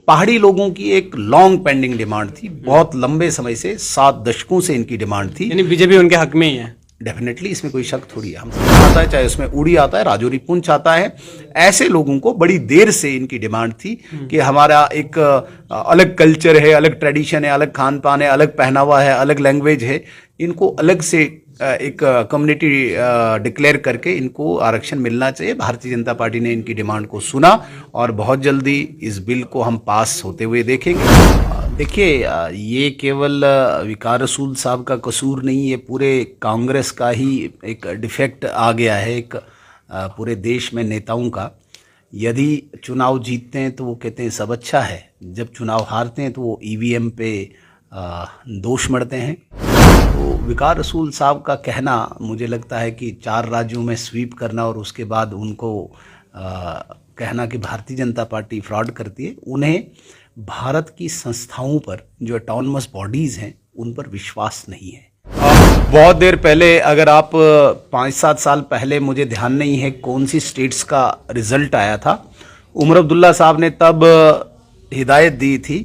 पहाड़ी लोगों की एक लॉन्ग पेंडिंग डिमांड थी, बहुत लंबे समय से 7 दशकों से इनकी डिमांड थी। यानी बीजेपी उनके हक में ही है। डेफिनेटली इसमें कोई शक थोड़ी है। हम आता है, चाहे उसमें उड़ी आता है, राजौरी पुंछ आता है, ऐसे लोगों को बड़ी देर से इनकी डिमांड थी कि हमारा एक अलग कल्चर है, अलग ट्रेडिशन है, अलग खान पान है, अलग पहनावा है, अलग लैंग्वेज है, इनको अलग से एक कम्युनिटी डिक्लेयर करके इनको आरक्षण मिलना चाहिए। भारतीय जनता पार्टी ने इनकी डिमांड को सुना और बहुत जल्दी इस बिल को हम पास होते हुए देखेंगे। देखिए, ये केवल विकार रसूल साहब का कसूर नहीं, ये पूरे कांग्रेस का ही एक डिफेक्ट आ गया है, एक पूरे देश में नेताओं का। यदि चुनाव जीतते हैं तो वो कहते हैं सब अच्छा है, जब चुनाव हारते हैं तो वो ईवीएम पे दोष मढ़ते हैं। तो विकार रसूल साहब का कहना, मुझे लगता है कि 4 राज्यों में स्वीप करना और उसके बाद उनको कहना कि भारतीय जनता पार्टी फ्रॉड करती है, उन्हें भारत की संस्थाओं पर, जो ऑटोनमस बॉडीज़ हैं, उन पर विश्वास नहीं है। बहुत देर पहले, अगर आप 5-7 साल पहले, मुझे ध्यान नहीं है कौन सी स्टेट्स का रिजल्ट आया था, उमर अब्दुल्ला साहब ने तब हिदायत दी थी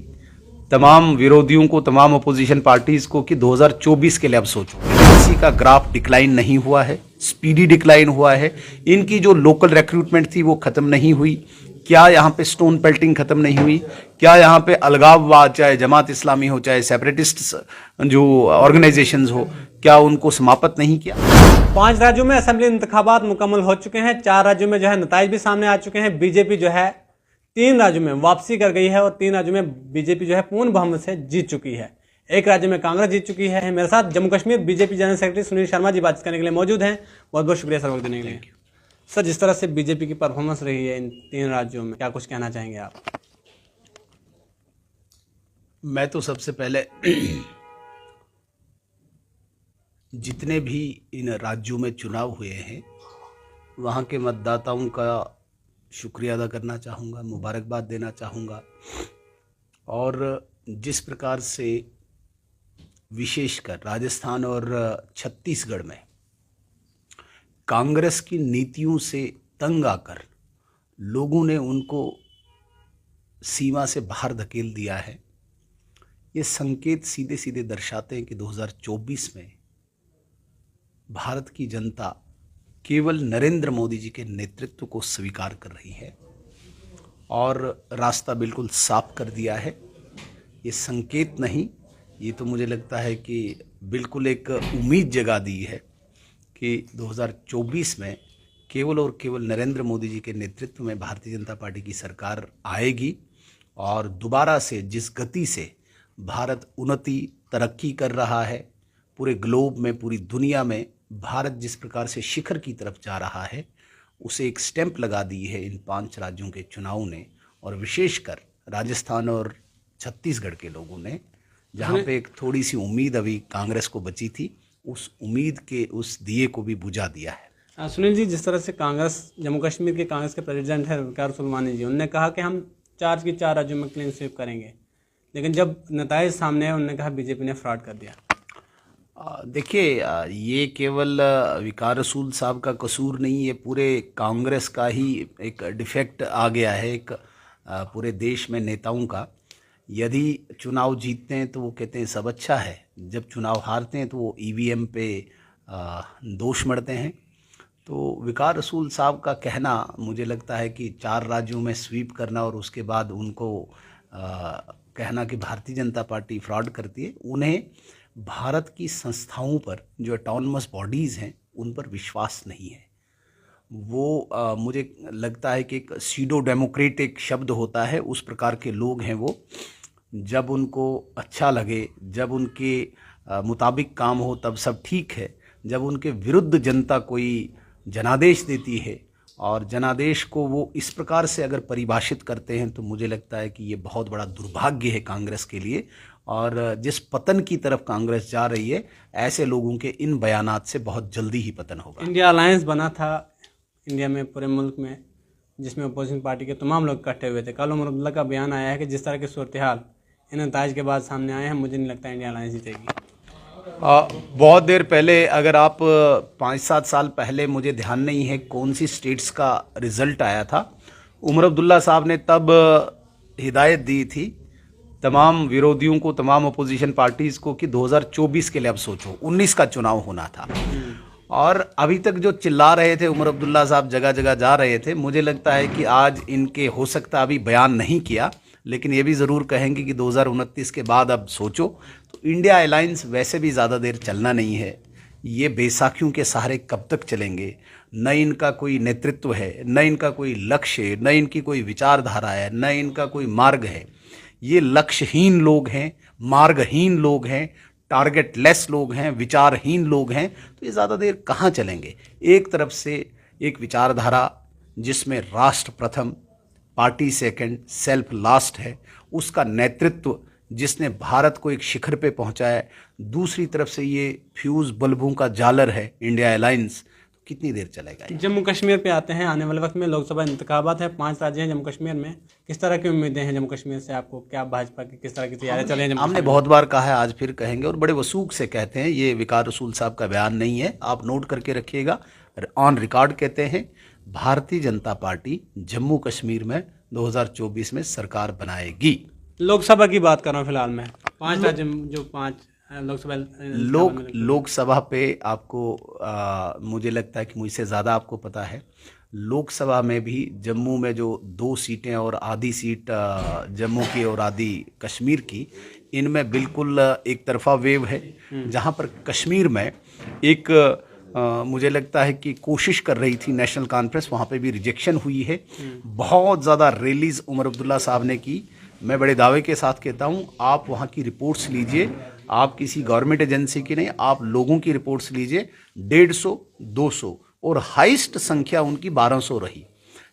तमाम विरोधियों को, तमाम अपोजिशन पार्टीज को कि 2024 के लिए अब सोचो। किसी का ग्राफ डिक्लाइन नहीं हुआ है, स्पीडी डिक्लाइन हुआ है। इनकी जो लोकल रिक्रूटमेंट थी वो खत्म नहीं हुई। क्या यहाँ पे स्टोन पेल्टिंग खत्म नहीं हुई? क्या यहाँ पे अलगाववाद, चाहे जमात इस्लामी हो, चाहे सेपरेटिस्ट जो ऑर्गेनाइजेशंस हो, क्या उनको समाप्त नहीं किया? 5 राज्यों में असेंबली इंतखाबात मुकम्मल हो चुके हैं। 4 राज्यों में जो है नताइज भी सामने आ चुके हैं। बीजेपी जो है 3 राज्यों में वापसी कर गई है और 3 राज्यों में बीजेपी जो है पूर्ण बहुमत से जीत चुकी है। 1 राज्य में कांग्रेस जीत चुकी है। मेरे साथ Jammu Kashmir BJP general secretary Sunil Sharma ji बातचीत करने के लिए मौजूद हैं। बहुत बहुत शुक्रिया सर वक्त देने के लिए। सर, जिस तरह से बीजेपी की परफॉर्मेंस रही है इन 3 राज्यों में, क्या कुछ कहना चाहेंगे आप? मैं तो सबसे पहले जितने भी इन राज्यों में चुनाव हुए हैं वहाँ के मतदाताओं का शुक्रिया अदा करना चाहूँगा, मुबारकबाद देना चाहूँगा। और जिस प्रकार से विशेषकर राजस्थान और छत्तीसगढ़ में कांग्रेस की नीतियों से तंग आकर लोगों ने उनको सीमा से बाहर धकेल दिया है, ये संकेत सीधे सीधे दर्शाते हैं कि 2024 में भारत की जनता केवल नरेंद्र मोदी जी के नेतृत्व को स्वीकार कर रही है और रास्ता बिल्कुल साफ कर दिया है। ये संकेत नहीं, ये तो मुझे लगता है कि बिल्कुल एक उम्मीद जगा दी है कि 2024 में केवल और केवल नरेंद्र मोदी जी के नेतृत्व में भारतीय जनता पार्टी की सरकार आएगी और दोबारा से जिस गति से भारत उन्नति तरक्की कर रहा है, पूरे ग्लोब में, पूरी दुनिया में भारत जिस प्रकार से शिखर की तरफ जा रहा है, उसे एक स्टैंप लगा दी है इन 5 राज्यों के चुनाव ने। और विशेषकर राजस्थान और छत्तीसगढ़ के लोगों ने, जहाँ पे एक थोड़ी सी उम्मीद अभी कांग्रेस को बची थी, उस उम्मीद के उस दिए को भी बुझा दिया है। सुनील जी, जिस तरह से कांग्रेस, जम्मू कश्मीर के कांग्रेस के प्रेसिडेंट है विकार सुलवानी जी, उन्होंने कहा कि हम 4 की 4 राज्यों में क्लीन स्वीप करेंगे, लेकिन जब नताइज सामने है उन्होंने कहा बीजेपी ने फ्रॉड कर दिया। देखिए, ये केवल विकार रसूल साहब का कसूर नहीं, ये पूरे कांग्रेस का ही एक डिफेक्ट आ गया है, एक पूरे देश में नेताओं का। यदि चुनाव जीतते हैं तो वो कहते हैं सब अच्छा है, जब चुनाव हारते हैं तो वो ईवीएम पे दोष मढ़ते हैं। तो विकार रसूल साहब का कहना, मुझे लगता है कि 4 राज्यों में स्वीप करना और उसके बाद उनको कहना कि भारतीय जनता पार्टी फ्रॉड करती है, उन्हें भारत की संस्थाओं पर, जो ऑटोनमस बॉडीज़ हैं, उन पर विश्वास नहीं है। वो मुझे लगता है कि एक सीडो डेमोक्रेटिक शब्द होता है, उस प्रकार के लोग हैं वो। जब उनको अच्छा लगे, जब उनके मुताबिक काम हो तब सब ठीक है, जब उनके विरुद्ध जनता कोई जनादेश देती है और जनादेश को वो इस प्रकार से अगर परिभाषित करते हैं, तो मुझे लगता है कि ये बहुत बड़ा दुर्भाग्य है कांग्रेस के लिए। और जिस पतन की तरफ कांग्रेस जा रही है, ऐसे लोगों के इन बयानात से बहुत जल्दी ही पतन होगा। इंडिया अलायंस बना था इंडिया में, पूरे मुल्क में, जिसमें अपोजिशन पार्टी के तमाम लोग इकट्ठे हुए थे। कल उमर अब्दुल्ला का बयान आया है कि जिस तरह की सूरत हाल इन नताइज के बाद सामने आए हैं, मुझे नहीं लगता इंडिया अलायंस जीतेगी। बहुत देर पहले, अगर आप 5-7 साल पहले, मुझे ध्यान नहीं है कौन सी स्टेट्स का रिजल्ट आया था, उमर अब्दुल्ला साहब ने तब हिदायत दी थी तमाम विरोधियों को, तमाम अपोजिशन पार्टीज को कि 2024 के लिए अब सोचो, 19 का चुनाव होना था। और अभी तक जो चिल्ला रहे थे, उमर अब्दुल्ला साहब जगह जगह जा रहे थे, मुझे लगता है कि आज इनके हो सकता अभी बयान नहीं किया, लेकिन ये भी ज़रूर कहेंगे कि 2029 के बाद अब सोचो। तो इंडिया अलायंस वैसे भी ज़्यादा देर चलना नहीं है, ये बैसाखियों के सहारे कब तक चलेंगे? न इनका कोई नेतृत्व है, न इनका कोई लक्ष्य है, न इनकी कोई विचारधारा है, न इनका कोई मार्ग है। ये लक्ष्यहीन लोग हैं, मार्गहीन लोग हैं, टारगेटलेस लोग हैं, विचारहीन लोग हैं। तो ये ज़्यादा देर कहाँ चलेंगे? एक तरफ से एक विचारधारा जिसमें राष्ट्र प्रथम, पार्टी सेकंड, सेल्फ लास्ट है, उसका नेतृत्व जिसने भारत को एक शिखर पे पहुंचाया है। दूसरी तरफ से ये फ्यूज बल्बों का जालर है इंडिया अलायंस। तो कितनी देर चलेगा ये? जम्मू कश्मीर पे आते हैं। आने वाले वक्त में लोकसभा इंतखाबात है, 5 राज्य हैं जम्मू कश्मीर में। किस तरह की उम्मीदें हैं जम्मू कश्मीर से आपको? क्या भाजपा की किस तरह की तैयारियां चल रही हैं? हमने बहुत बार कहा है, आज फिर कहेंगे और बड़े वसूख से कहते हैं। ये विकार रसूल साहब का बयान नहीं है, आप नोट करके रखिएगा, ऑन रिकॉर्ड कहते हैं भारतीय जनता पार्टी जम्मू कश्मीर में 2024 में सरकार बनाएगी। लोकसभा की बात कर रहा हूँ फिलहाल मैं। 5 राज्य जो 5 लोकसभा पे आपको मुझे लगता है कि मुझसे ज़्यादा आपको पता है। लोकसभा में भी जम्मू में जो 2 सीटें और आधी सीट जम्मू की और आधी कश्मीर की, इनमें बिल्कुल एक तरफा वेव है। जहां पर कश्मीर में एक मुझे लगता है कि कोशिश कर रही थी नेशनल कॉन्फ्रेंस, वहाँ पे भी रिजेक्शन हुई है। बहुत ज़्यादा रैलीज उमर अब्दुल्ला साहब ने की। मैं बड़े दावे के साथ कहता हूँ, आप वहाँ की रिपोर्ट्स लीजिए, आप किसी गवर्नमेंट एजेंसी की नहीं, आप लोगों की रिपोर्ट्स लीजिए। 150, 200 और हाईएस्ट संख्या उनकी 1200 रही।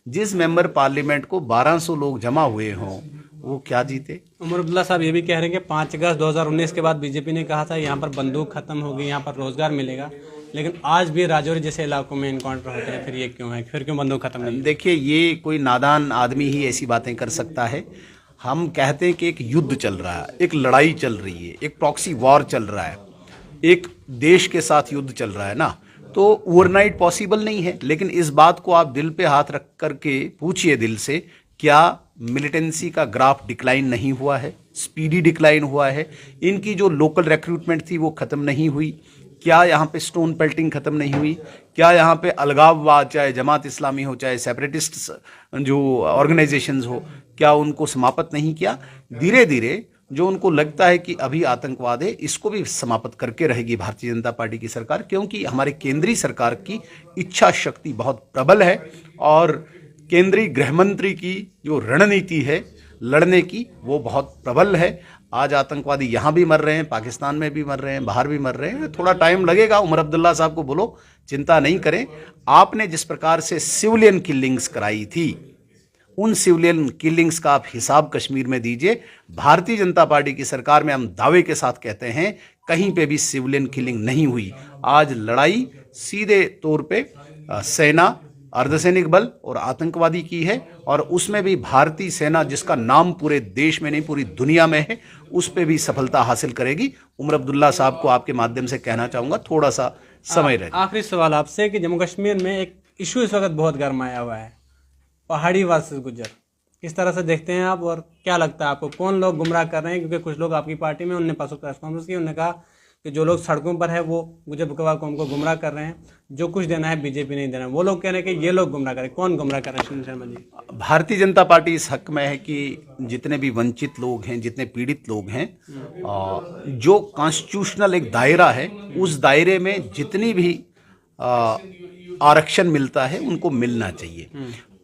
जिस मेंबर पार्लियामेंट को 1200 लोग जमा हुए हों, वो क्या जीते? उमर अब्दुल्ला साहब ये भी कह रहे हैं कि 5 अगस्त 2019 के बाद बीजेपी ने कहा था यहाँ पर बंदूक खत्म होगी, यहाँ पर रोजगार मिलेगा, लेकिन आज भी राजौरी जैसे इलाकों में इनकाउंटर होते हैं। फिर ये क्यों है? फिर क्यों बंदूक खत्म नहीं? देखिए, ये कोई नादान आदमी ही ऐसी बातें कर सकता है। हम कहते हैं कि एक युद्ध चल रहा है, एक लड़ाई चल रही है, एक प्रॉक्सी वॉर चल रहा है, एक देश के साथ युद्ध चल रहा है ना, तो ओवरनाइट पॉसिबल नहीं है। लेकिन इस बात को आप दिल पे हाथ रख करके पूछिए दिल से, क्या मिलिटेंसी का ग्राफ डिक्लाइन नहीं हुआ है? स्पीडी डिक्लाइन हुआ है? इनकी जो लोकल रिक्रूटमेंट थी वो ख़त्म नहीं हुई? क्या यहाँ पे स्टोन पेल्टिंग ख़त्म नहीं हुई? क्या यहाँ पे अलगाववाद, चाहे जमात इस्लामी हो, चाहे सेपरेटिस्ट जो ऑर्गेनाइजेशंस हो, क्या उनको समाप्त नहीं किया? धीरे धीरे जो उनको लगता है कि अभी आतंकवाद है, इसको भी समाप्त करके रहेगी भारतीय जनता पार्टी की सरकार, क्योंकि हमारे केंद्रीय सरकार की इच्छा शक्ति बहुत प्रबल है और केंद्रीय गृह मंत्री की जो रणनीति है लड़ने की, वो बहुत प्रबल है। आज आतंकवादी यहाँ भी मर रहे हैं, पाकिस्तान में भी मर रहे हैं, बाहर भी मर रहे हैं। थोड़ा टाइम लगेगा। उमर अब्दुल्ला साहब को बोलो चिंता नहीं करें। आपने जिस प्रकार से सिविलियन किलिंग्स कराई थी, उन सिविलियन किलिंग्स का आप हिसाब कश्मीर में दीजिए। भारतीय जनता पार्टी की सरकार में हम दावे के साथ कहते हैं कहीं पे भी सिविलियन किलिंग नहीं हुई। आज लड़ाई सीधे तौर पे सेना, अर्धसैनिक बल और आतंकवादी की है, और उसमें भी भारतीय सेना, जिसका नाम पूरे देश में नहीं पूरी दुनिया में है, उस पर भी सफलता हासिल करेगी। उमर अब्दुल्ला साहब को आपके माध्यम से कहना चाहूँगा, थोड़ा सा समय रहे। आखिरी सवाल आपसे कि जम्मू कश्मीर में एक इशू इस वक्त बहुत गरमाया हुआ है, पहाड़ी वर्सेस गुज्जर। किस तरह से देखते हैं आप, और क्या लगता है आपको कौन लोग गुमराह कर रहे हैं? क्योंकि कुछ लोग आपकी पार्टी में, उन्होंने परसों प्रेस कॉन्फ्रेंस की, उन्होंने कहा कि जो लोग सड़कों पर है वो गुज्जर बकरवाल कौम को गुमराह कर रहे हैं, जो कुछ देना है बीजेपी नहीं देना। वो लोग कह रहे हैं कि ये लोग गुमराह करें। कौन गुमराह कर रहे हैं शर्मा जी? भारतीय जनता पार्टी इस हक में है कि जितने भी वंचित लोग हैं, जितने पीड़ित लोग हैं, जो कॉन्स्टिट्यूशनल एक दायरा है, उस दायरे में जितनी भी आरक्षण मिलता है उनको मिलना चाहिए।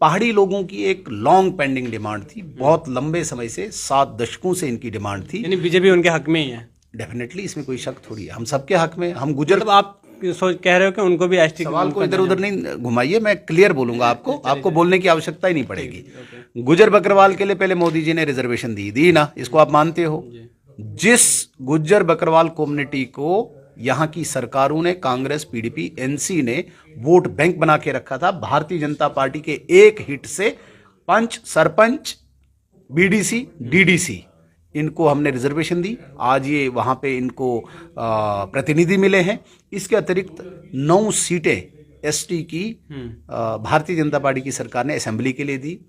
पहाड़ी लोगों की एक लॉन्ग पेंडिंग डिमांड थी, बहुत लंबे समय से, 7 दशकों से इनकी डिमांड थी। यानी बीजेपी उनके हक में ही है? डेफिनेटली, इसमें कोई शक थोड़ी है, हम सबके हक में। हम गुजर, मतलब आप सोच कह रहे हो कि उनको भी एसटी, सवाल को इधर उधर नहीं घुमाइए, मैं क्लियर बोलूंगा आपको बोलने की आवश्यकता ही नहीं पड़ेगी। गुजर बकरवाल के लिए पहले मोदी जी ने रिजर्वेशन दी ना, इसको आप मानते हो? जिस गुज्जर बकरवाल कम्युनिटी को यहाँ की सरकारों ने, कांग्रेस, पीडीपी, एनसी ने वोट बैंक बना के रखा था, भारतीय जनता पार्टी के एक हिट से पंच, सरपंच, बीडीसी, डीडीसी, इनको हमने रिजर्वेशन दी। आज ये वहाँ पे इनको प्रतिनिधि मिले हैं। इसके अतिरिक्त 9 सीटें ST की भारतीय जनता पार्टी की सरकार ने असेंबली के लिए दी।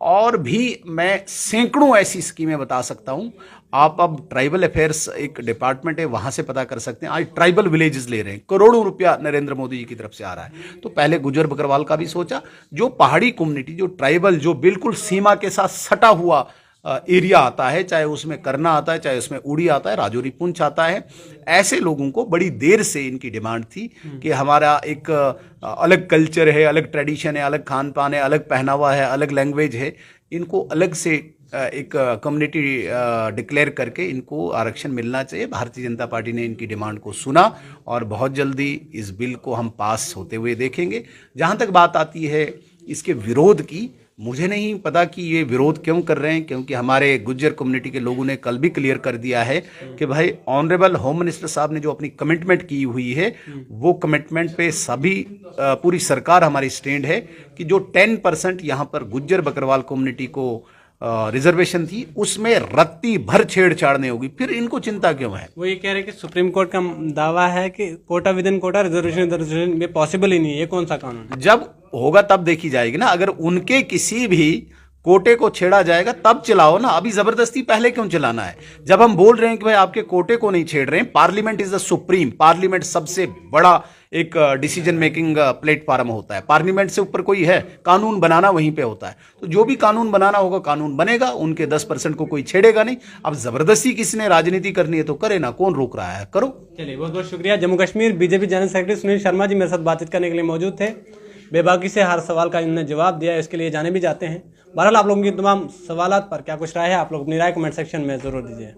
और भी मैं सैकड़ों ऐसी स्कीमें बता सकता हूं। आप अब ट्राइबल अफेयर्स एक डिपार्टमेंट है, वहां से पता कर सकते हैं। आज ट्राइबल विलेजेस ले रहे हैं, करोड़ों रुपया नरेंद्र मोदी जी की तरफ से आ रहा है। तो पहले गुजर बकरवाल का भी सोचा, जो पहाड़ी कम्युनिटी, जो ट्राइबल, जो बिल्कुल सीमा के साथ सटा हुआ एरिया आता है, चाहे उसमें करना आता है, चाहे उसमें उड़ी आता है, राजौरी पुंछ आता है, ऐसे लोगों को बड़ी देर से इनकी डिमांड थी कि हमारा एक अलग कल्चर है, अलग ट्रेडिशन है, अलग खान पान है, अलग पहनावा है, अलग लैंग्वेज है, इनको अलग से एक कम्युनिटी डिक्लेयर करके इनको आरक्षण मिलना चाहिए। भारतीय जनता पार्टी ने इनकी डिमांड को सुना और बहुत जल्दी इस बिल को हम पास होते हुए देखेंगे। जहाँ तक बात आती है इसके विरोध की, मुझे नहीं पता कि ये विरोध क्यों कर रहे हैं, क्योंकि हमारे गुज्जर कम्युनिटी के लोगों ने कल भी क्लियर कर दिया है कि भाई ऑनरेबल होम मिनिस्टर साहब ने जो अपनी कमिटमेंट की हुई है, वो कमिटमेंट पे सभी पूरी सरकार हमारी स्टैंड है कि जो 10% यहाँ पर गुज्जर बकरवाल कम्युनिटी को रिजर्वेशन थी, उसमें रत्ती भर छेड़छाड़ नहीं होगी। फिर इनको चिंता क्यों है? वो ये कह रहे हैं कि सुप्रीम कोर्ट का दावा है कि quota within quota, reservation ये पॉसिबल ही नहीं है। ये कौन सा कानून है? जब होगा तब देखी जाएगी ना। अगर उनके किसी भी कोटे को छेड़ा जाएगा तब चलाओ ना, अभी जबरदस्ती पहले क्यों चलाना है? जब हम बोल रहे हैं कि भाई आपके कोटे को नहीं छेड़ रहे हैं, parliament is the supreme, parliament सबसे बड़ा एक डिसीजन मेकिंग प्लेटफॉर्म होता है। पार्लियामेंट से ऊपर कोई है? कानून बनाना वहीं पे होता है। तो जो भी कानून बनाना होगा कानून बनेगा, उनके 10% को कोई छेड़ेगा नहीं। अब जबरदस्ती किसी ने राजनीति करनी है तो करे ना, कौन रोक रहा है? करो। चलिए, बहुत बहुत शुक्रिया। Jammu Kashmir BJP general secretary Sunil Sharma ji मेरे साथ बातचीत करने के लिए मौजूद थे। बेबाकी से हर सवाल का इन्होंने जवाब दिया, इसके लिए जाने भी जाते हैं। बहरहाल आप लोगों की तमाम सवालात पर क्या कुछ राय है, आप लोग अपनी राय कमेंट सेक्शन में जरूर दीजिए।